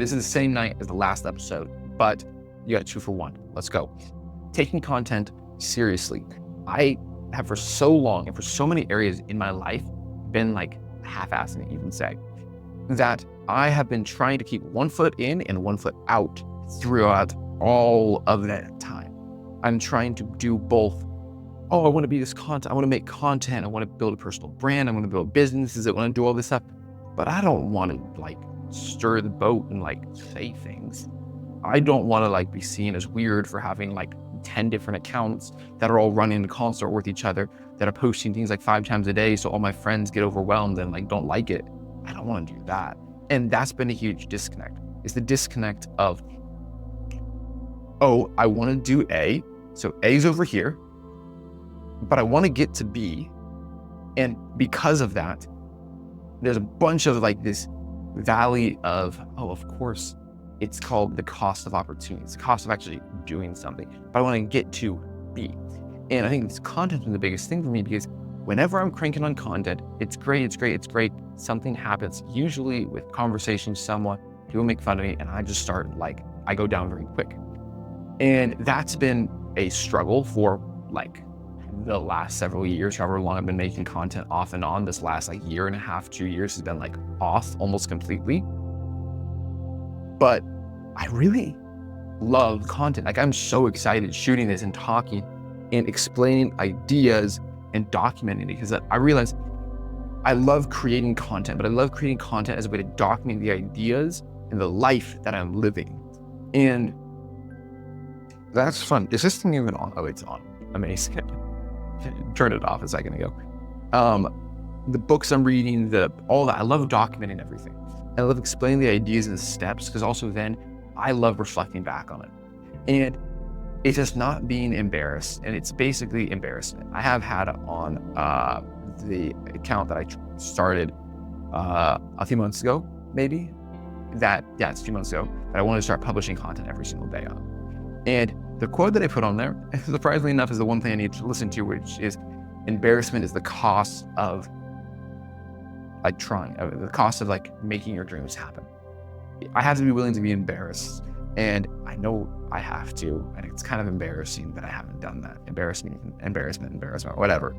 This is the same night as the last episode, but you got 2 for 1. Let's go. Taking content seriously. I have for so long and for so many areas in my life been like half-assing it, even say, that I have been trying to keep one foot in and one foot out throughout all of that time. I'm trying to do both. Oh, I want to be this content. I want to make content. I want to build a personal brand. I want to build businesses. I want to do all this stuff. But I don't want to like stir the boat and like say things. I don't want to like be seen as weird for having like 10 different accounts that are all running in concert with each other, that are posting things like 5 times a day. So all my friends get overwhelmed and like don't like it. I don't want to do that. And that's been a huge disconnect. It's the disconnect of, oh, I want to do A. So A's over here, but I want to get to B. And because of that, there's a bunch of like this valley of, oh, of course, it's called the cost of opportunity. It's the cost of actually doing something, but I want to get to B. And I think this content is the biggest thing for me, because whenever I'm cranking on content, it's great. Something happens, usually with conversation, someone, people make fun of me, and I just start like, I go down very quick. And that's been a struggle for like the last several years, however long I've been making content off and on. This last like year and a half, 2 years has been like off almost completely. But I really love content. Like I'm so excited shooting this and talking and explaining ideas and documenting it, because I realize I love creating content, but I love creating content as a way to document the ideas and the life that I'm living. And that's fun. Is this thing even on? Oh, it's on. Amazing. Turned it off a second ago. The books I'm reading, all that. I love documenting everything. I love explaining the ideas and the steps, because also then I love reflecting back on it. And it's just not being embarrassed, and it's basically embarrassment. I have had on the account that I started a few months ago, maybe. It's a few months ago, that I wanted to start publishing content every single day on. And the quote that I put on there, surprisingly enough, is the one thing I need to listen to, which is embarrassment is the cost of like trying, the cost of like making your dreams happen. I have to be willing to be embarrassed, and I know I have to, and it's kind of embarrassing that I haven't done that. Embarrassment, whatever.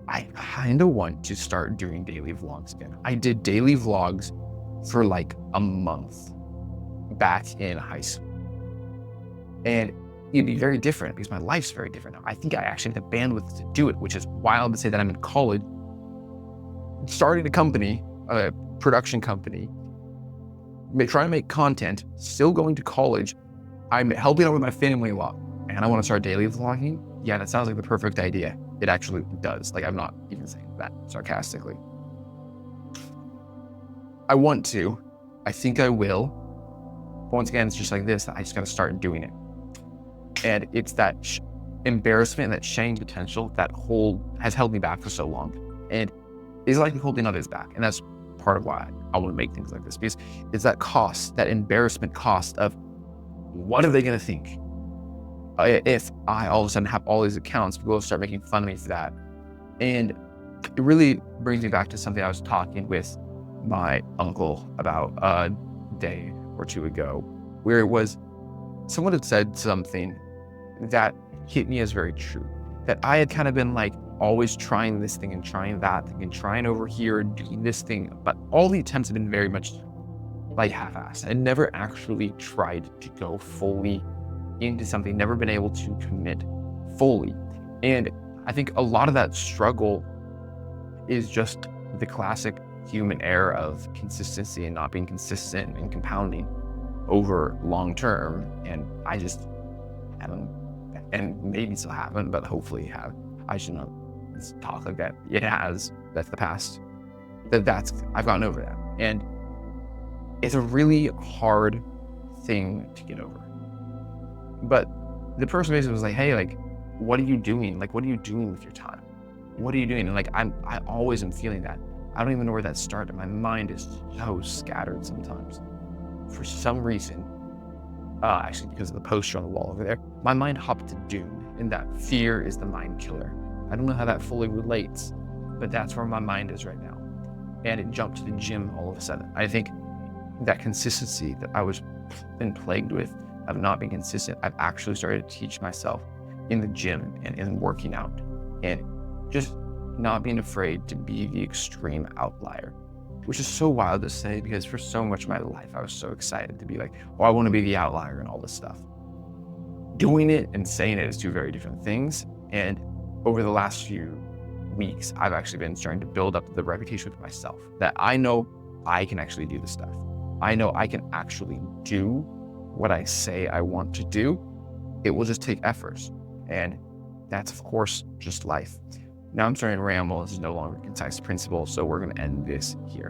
I kind of want to start doing daily vlogs again. I did daily vlogs for like a month back in high school. And it'd be very different because my life's very different now. I think I actually have the bandwidth to do it, which is wild to say that I'm in college, starting a company, a production company, trying to make content, still going to college. I'm helping out with my family a lot, and I want to start daily vlogging. Yeah, that sounds like the perfect idea. It actually does. Like, I'm not even saying that sarcastically. I want to. I think I will. But once again, it's just like this. I just got to start doing it. And it's that embarrassment, that shame potential that has held me back for so long. And it's like holding others back. And that's part of why I want to make things like this, because it's that cost, that embarrassment cost of what are they going to think? If I all of a sudden have all these accounts, people will start making fun of me for that. And it really brings me back to something I was talking with my uncle about a day or two ago, where it was someone had said something that hit me as very true, that I had kind of been like always trying this thing and trying that thing and trying over here and doing this thing, but all the attempts have been very much like half-assed. I never actually tried to go fully into something, never been able to commit fully. And I think a lot of that struggle is just the classic human error of consistency and not being consistent and compounding over long term. And I just haven't, and maybe still haven't, but hopefully have. I should not talk like that. It has. That's the past. I've gotten over that. And it's a really hard thing to get over. But the person basically was like, hey, like, what are you doing? Like, what are you doing with your time? What are you doing? And like, I always am feeling that. I don't even know where that started. My mind is so scattered sometimes. For some reason, actually because of the poster on the wall over there, my mind hopped to Dune, and that fear is the mind killer. I don't know how that fully relates, but that's where my mind is right now. And it jumped to the gym all of a sudden. I think that consistency that I was been plagued with of not being consistent, I've actually started to teach myself in the gym and in working out, and just not being afraid to be the extreme outlier, which is so wild to say because for so much of my life, I was so excited to be like, oh, I want to be the outlier and all this stuff. Doing it and saying it is two very different things. And over the last few weeks, I've actually been starting to build up the reputation with myself that I know I can actually do this stuff. I know I can actually do what I say I want to do. It will just take efforts. And that's, of course, just life. Now I'm starting to ramble. This is no longer a concise principle. So we're going to end this here.